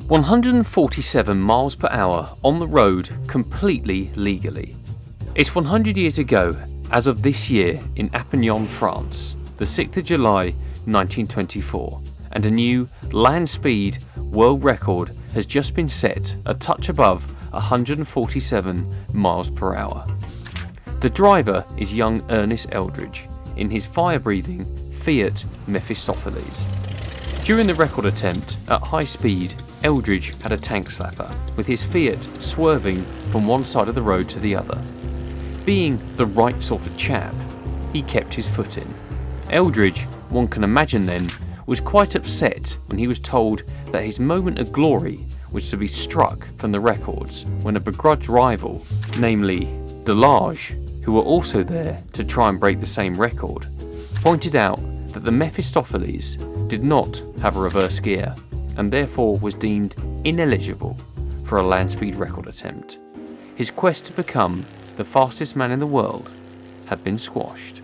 147 miles per hour on the road completely legally. It's 100 years ago, as of this year, in Avignon, France, the 6th of July 1924, and a new land speed world record has just been set a touch above 147 miles per hour. The driver is young Ernest Eldridge in his fire-breathing Fiat Mephistopheles. During the record attempt at high speed, Eldridge had a tank slapper, with his Fiat swerving from one side of the road to the other. Being the right sort of chap, he kept his foot in. Eldridge, one can imagine then, was quite upset when he was told that his moment of glory was to be struck from the records when a begrudged rival, namely Darracq, who were also there to try and break the same record, pointed out that the Mephistopheles did not have a reverse gear and therefore was deemed ineligible for a land speed record attempt. His quest to become the fastest man in the world had been squashed.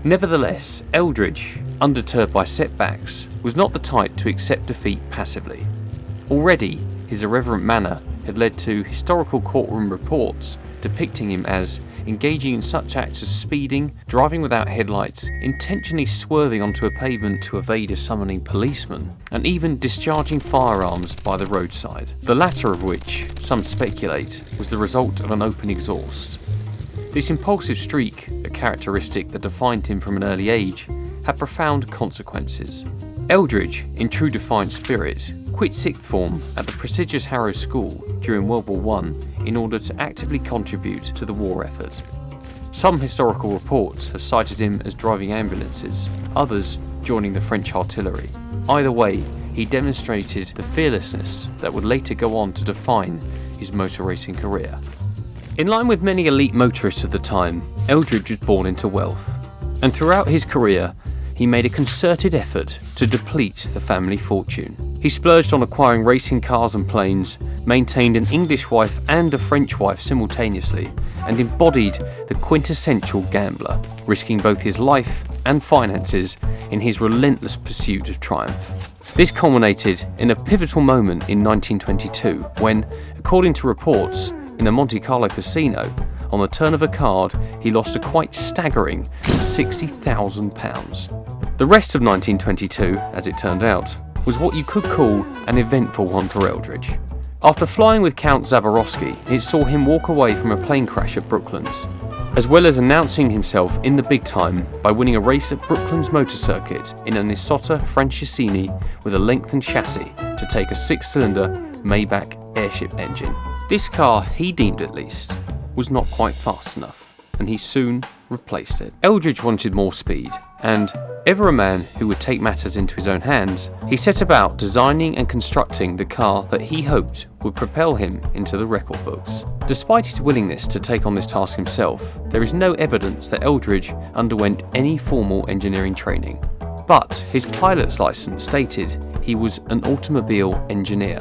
Nevertheless, Eldridge, undeterred by setbacks, was not the type to accept defeat passively. Already, his irreverent manner had led to historical courtroom reports depicting him as engaging in such acts as speeding, driving without headlights, intentionally swerving onto a pavement to evade a summoning policeman, and even discharging firearms by the roadside, the latter of which, some speculate, was the result of an open exhaust. This impulsive streak, a characteristic that defined him from an early age, had profound consequences. Eldridge, in true defiant spirit, quit sixth form at the prestigious Harrow School during World War I in order to actively contribute to the war effort. Some historical reports have cited him as driving ambulances, others joining the French artillery. Either way, he demonstrated the fearlessness that would later go on to define his motor racing career. In line with many elite motorists of the time, Eldridge was born into wealth, and throughout his career, he made a concerted effort to deplete the family fortune. He splurged on acquiring racing cars and planes, maintained an English wife and a French wife simultaneously, and embodied the quintessential gambler, risking both his life and finances in his relentless pursuit of triumph. This culminated in a pivotal moment in 1922 when, according to reports, in a Monte Carlo casino, on the turn of a card, he lost a quite staggering £60,000. The rest of 1922, as it turned out, was what you could call an eventful one for Eldridge. After flying with Count Zaborowski, it saw him walk away from a plane crash at Brooklands, as well as announcing himself in the big time by winning a race at Brooklands Motor Circuit in an Isotta Francescini with a lengthened chassis to take a six-cylinder Maybach airship engine. This car, he deemed at least, was not quite fast enough, and he soon replaced it. Eldridge wanted more speed, and, ever a man who would take matters into his own hands, he set about designing and constructing the car that he hoped would propel him into the record books. Despite his willingness to take on this task himself, there is no evidence that Eldridge underwent any formal engineering training. But his pilot's license stated he was an automobile engineer.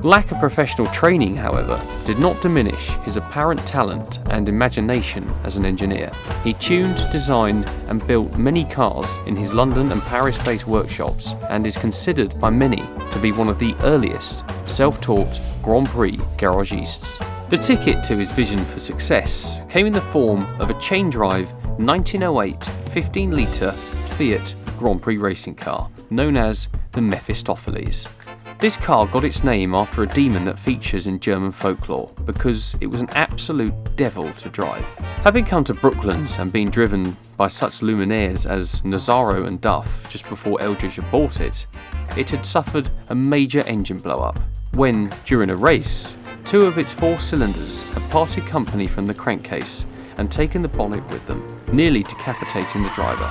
Lack of professional training, however, did not diminish his apparent talent and imagination as an engineer. He tuned, designed, and built many cars in his London and Paris-based workshops, and is considered by many to be one of the earliest self-taught Grand Prix garagistes. The ticket to his vision for success came in the form of a chain-drive 1908 15-litre Fiat Grand Prix racing car, known as the Mephistopheles. This car got its name after a demon that features in German folklore, because it was an absolute devil to drive. Having come to Brooklands and been driven by such luminaires as Nazaro and Duff just before Eldridge had bought it, it had suffered a major engine blow-up, when, during a race, two of its four cylinders had parted company from the crankcase and taken the bonnet with them, nearly decapitating the driver.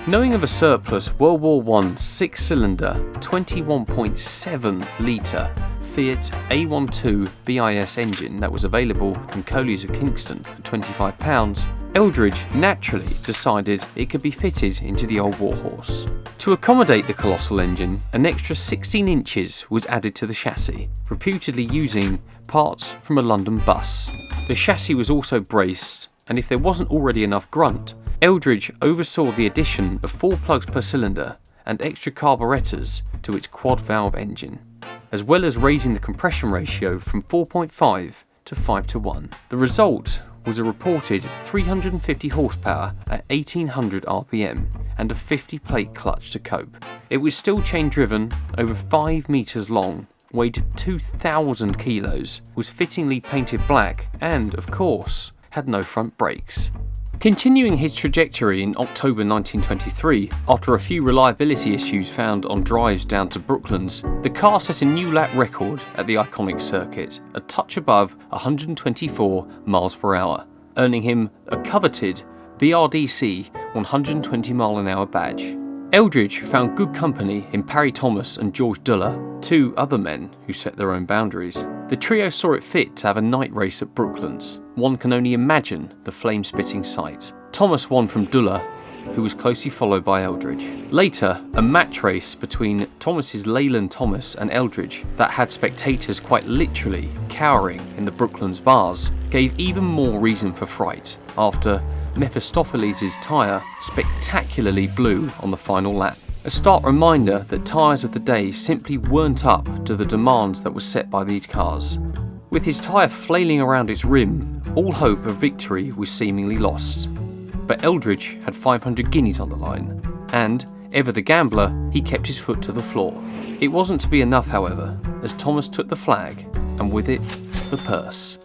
Knowing of a surplus World War I six-cylinder 21.7 litre Fiat A12 BIS engine that was available from Colliers of Kingston for £25, Eldridge naturally decided it could be fitted into the old warhorse. To accommodate the colossal engine, an extra 16 inches was added to the chassis, reputedly using parts from a London bus. The chassis was also braced, and if there wasn't already enough grunt, Eldridge oversaw the addition of 4 plugs per cylinder and extra carburetors to its quad-valve engine. as well as raising the compression ratio from 4.5 to 5:1. The result was a reported 350 horsepower at 1800 RPM and a 50-plate clutch to cope. It was steel chain driven, over 5 metres long, weighed 2,000 kilos, was fittingly painted black and, of course, had no front brakes. Continuing his trajectory in October 1923, after a few reliability issues found on drives down to Brooklands, the car set a new lap record at the iconic circuit, a touch above 124 miles per hour, earning him a coveted BRDC 120 mile an hour badge. Eldridge found good company in Parry Thomas and George Duller, two other men who set their own boundaries. The trio saw it fit to have a night race at Brooklands. One can only imagine the flame-spitting sight. Thomas won from Duller, who was closely followed by Eldridge. Later, a match race between Thomas's Leyland Thomas and Eldridge that had spectators quite literally cowering in the Brooklands bars gave even more reason for fright after Mephistopheles' tyre spectacularly blew on the final lap. A stark reminder that tyres of the day simply weren't up to the demands that were set by these cars. With his tyre flailing around its rim, all hope of victory was seemingly lost. But Eldridge had 500 guineas on the line, and, ever the gambler, he kept his foot to the floor. It wasn't to be enough, however, as Thomas took the flag, and with it, the purse.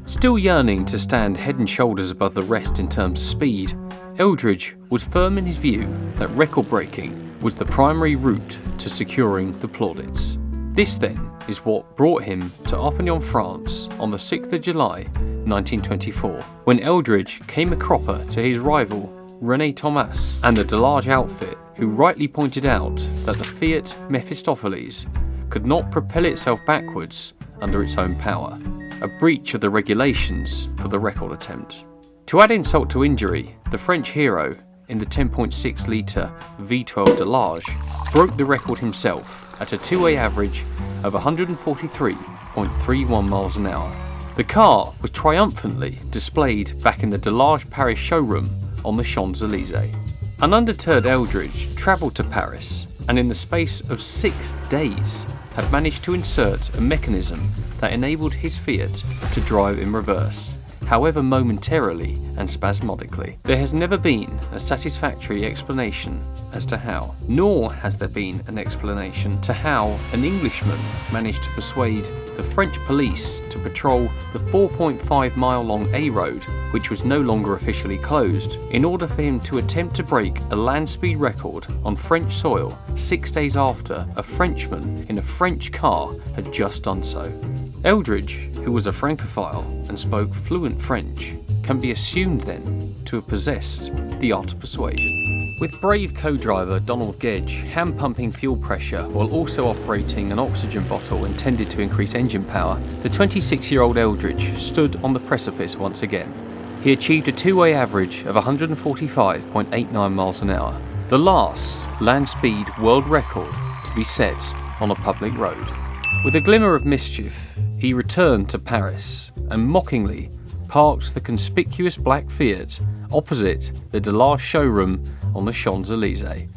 Still yearning to stand head and shoulders above the rest in terms of speed, Eldridge was firm in his view that record-breaking was the primary route to securing the plaudits. This then is what brought him to Arpignan, France on the 6th of July 1924, when Eldridge came a cropper to his rival René Thomas and the Darracq outfit, who rightly pointed out that the Fiat Mephistopheles could not propel itself backwards under its own power, a breach of the regulations for the record attempt. To add insult to injury, the French hero in the 10.6 litre V12 Darracq broke the record himself at a two-way average of 143.31 miles an hour. The car was triumphantly displayed back in the Darracq Paris showroom on the Champs-Élysées. An undeterred Eldridge travelled to Paris and in the space of 6 days had managed to insert a mechanism that enabled his Fiat to drive in reverse, however momentarily and spasmodically. There has never been a satisfactory explanation as to how, nor has there been an explanation to how an Englishman managed to persuade the French police to patrol the 4.5 mile long A road, which was no longer officially closed, in order for him to attempt to break a land speed record on French soil 6 days after a Frenchman in a French car had just done so. Eldridge, who was a Francophile and spoke fluent French, can be assumed then to have possessed the art of persuasion. With brave co-driver Donald Gedge hand-pumping fuel pressure while also operating an oxygen bottle intended to increase engine power, the 26-year-old Eldridge stood on the precipice once again. He achieved a two-way average of 145.89 miles an hour, the last land speed world record to be set on a public road. With a glimmer of mischief, he returned to Paris and mockingly parked the conspicuous black Fiat opposite the Darracq showroom on the Champs-Élysées.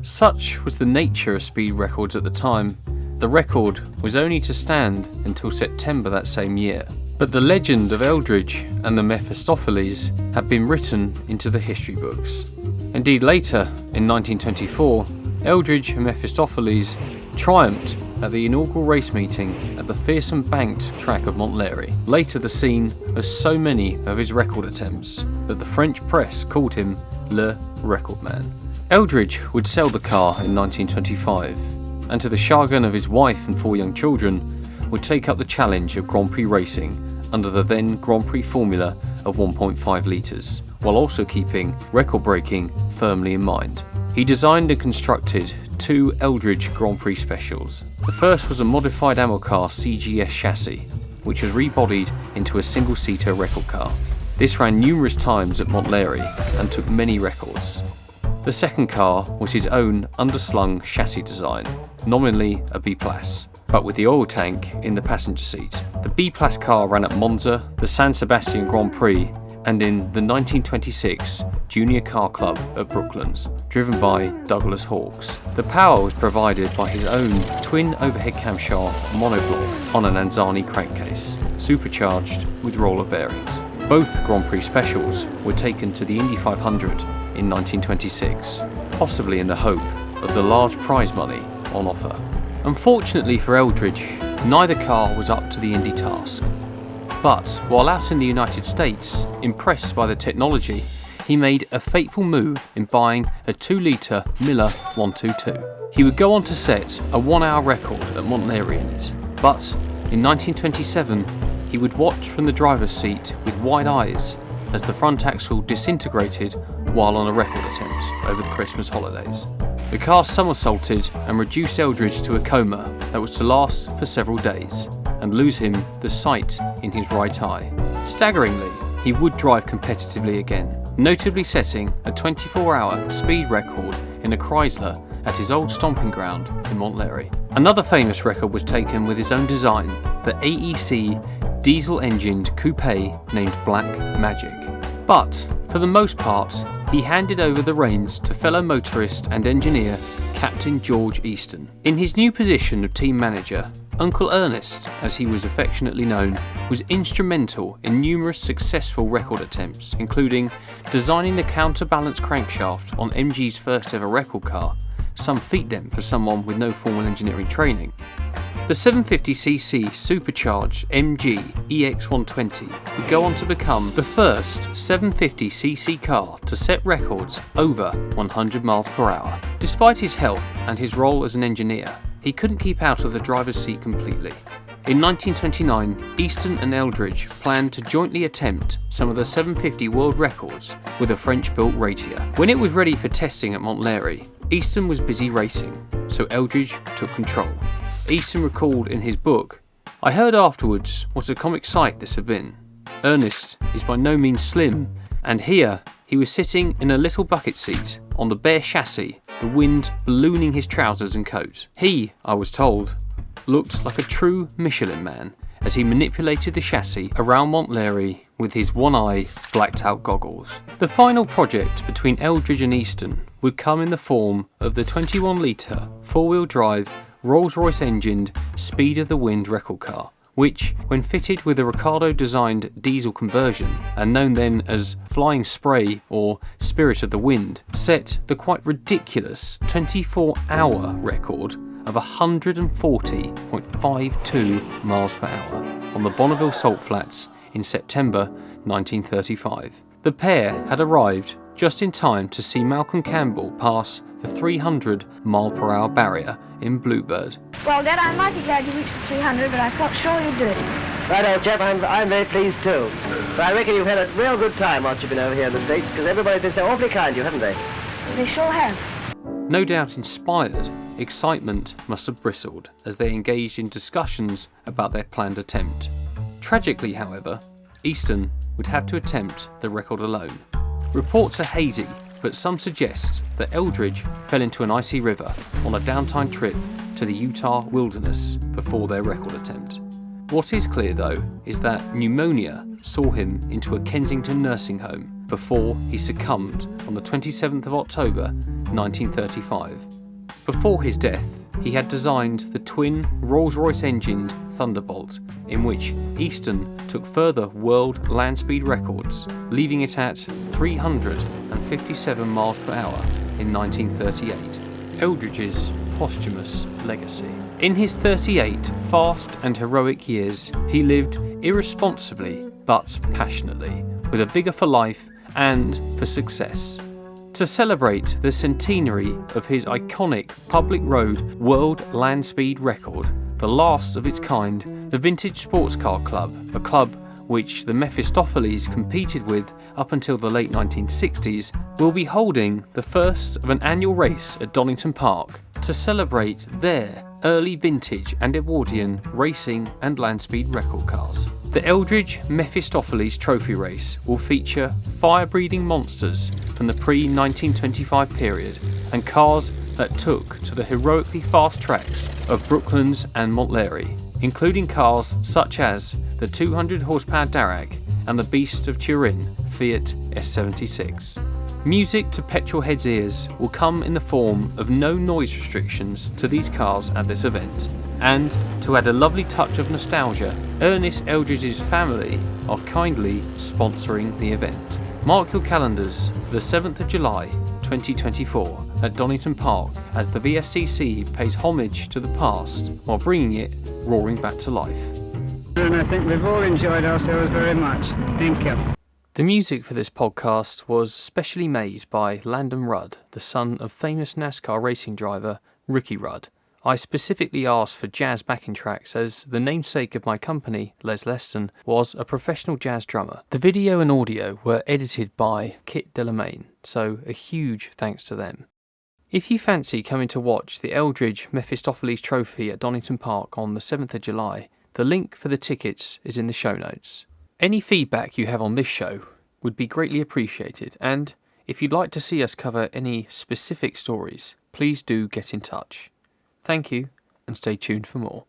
Such was the nature of speed records at the time. The record was only to stand until September that same year. But the legend of Eldridge and the Mephistopheles had been written into the history books. Indeed, later, in 1924, Eldridge and Mephistopheles triumphed at the inaugural race meeting at the fearsome banked track of Montlhéry, later the scene of so many of his record attempts that the French press called him Le Record Man. Eldridge would sell the car in 1925, and to the chagrin of his wife and 4 young children, would take up the challenge of Grand Prix racing under the then Grand Prix formula of 1.5 litres, while also keeping record breaking firmly in mind. He designed and constructed 2 Eldridge Grand Prix specials. The first was a modified Amilcar CGS chassis, which was rebodied into a single-seater record car. This ran numerous times at Montlhéry and took many records. The second car was his own underslung chassis design, nominally a B-Plus, but with the oil tank in the passenger seat. The B-Plus car ran at Monza, the San Sebastian Grand Prix, and in the 1926 Junior Car Club at Brooklands, driven by Douglas Hawkes. The power was provided by his own twin overhead camshaft monoblock on an Anzani crankcase, supercharged with roller bearings. Both Grand Prix specials were taken to the Indy 500 in 1926, possibly in the hope of the large prize money on offer. Unfortunately for Eldridge, neither car was up to the Indy task. But while out in the United States, impressed by the technology, he made a fateful move in buying a 2-litre Miller 122. He would go on to set a 1-hour record at Montlhéry in it, but in 1927 he would watch from the driver's seat with wide eyes as the front axle disintegrated while on a record attempt over the Christmas holidays. The car somersaulted and reduced Eldridge to a coma that was to last for several days and lose him the sight in his right eye. Staggeringly, he would drive competitively again, notably setting a 24-hour speed record in a Chrysler at his old stomping ground in Montlhéry. Another famous record was taken with his own design, the AEC diesel-engined coupe named Black Magic. But, for the most part, he handed over the reins to fellow motorist and engineer Captain George Easton. In his new position of team manager, Uncle Ernest, as he was affectionately known, was instrumental in numerous successful record attempts, including designing the counterbalance crankshaft on MG's first ever record car, some feat then for someone with no formal engineering training. The 750cc supercharged MG EX120 would go on to become the first 750cc car to set records over 100 miles per hour. Despite his health and his role as an engineer, he couldn't keep out of the driver's seat completely. In 1929, Easton and Eldridge planned to jointly attempt some of the 750 world records with a French-built Ratia. When it was ready for testing at Montlhéry, Easton was busy racing, so Eldridge took control. Easton recalled in his book, "I heard afterwards what a comic sight this had been. Ernest is by no means slim, and here he was sitting in a little bucket seat on the bare chassis, the wind ballooning his trousers and coat. He, I was told, looked like a true Michelin man as he manipulated the chassis around Montlhéry with his one-eye blacked-out goggles." The final project between Eldridge and Easton would come in the form of the 21-litre four-wheel drive Rolls-Royce engined Speed of the Wind record car, which, when fitted with a Ricardo-designed diesel conversion, and known then as Flying Spray or Spirit of the Wind, set the quite ridiculous 24-hour record of 140.52 miles per hour on the Bonneville Salt Flats in September 1935. The pair had arrived just in time to see Malcolm Campbell pass the 300 mile per hour barrier in Bluebird. Well, Dad, I'm mighty glad you reached the 300, but I felt sure you'd do it. Right, old chap, I'm very pleased too. But I reckon you've had a real good time whilst you've been over here in the States, because everybody's been so awfully kind to you, haven't they? They sure have. No doubt inspired, excitement must have bristled as they engaged in discussions about their planned attempt. Tragically, however, Easton would have to attempt the record alone. Reports are hazy, but some suggest that Eldridge fell into an icy river on a downtime trip to the Utah wilderness before their record attempt. What is clear, though, is that pneumonia saw him into a Kensington nursing home before he succumbed on the 27th of October 1935. Before his death, he had designed the twin Rolls-Royce engined Thunderbolt, in which Easton took further world land speed records, leaving it at 357 miles per hour in 1938. Eldridge's posthumous legacy. In his 38 fast and heroic years, he lived irresponsibly but passionately, with a vigour for life and for success. To celebrate the centenary of his iconic public road world land speed record, the last of its kind, the Vintage Sports Car Club, a club which the Mephistopheles competed with up until the late 1960s, will be holding the first of an annual race at Donington Park to celebrate their early vintage and Edwardian racing and land speed record cars. The Eldridge Mehpistopheles Trophy race will feature fire-breathing monsters from the pre-1925 period and cars that took to the heroically fast tracks of Brooklands and Montlhéry, including cars such as the 200 horsepower Darracq and the Beast of Turin, Fiat S76. Music to petrolheads' ears will come in the form of no noise restrictions to these cars at this event. And to add a lovely touch of nostalgia, Ernest Eldridge's family are kindly sponsoring the event. Mark your calendars for the 7th of July 2024 at Donington Park as the VSCC pays homage to the past while bringing it roaring back to life. And I think we've all enjoyed ourselves very much. Thank you. The music for this podcast was specially made by Landon Rudd, the son of famous NASCAR racing driver Ricky Rudd. I specifically asked for jazz backing tracks as the namesake of my company, Les Leston, was a professional jazz drummer. The video and audio were edited by Kit Delamain, so a huge thanks to them. If you fancy coming to watch the Eldridge Mehpistopheles Trophy at Donington Park on the 7th of July, the link for the tickets is in the show notes. Any feedback you have on this show would be greatly appreciated, and if you'd like to see us cover any specific stories, please do get in touch. Thank you, and stay tuned for more.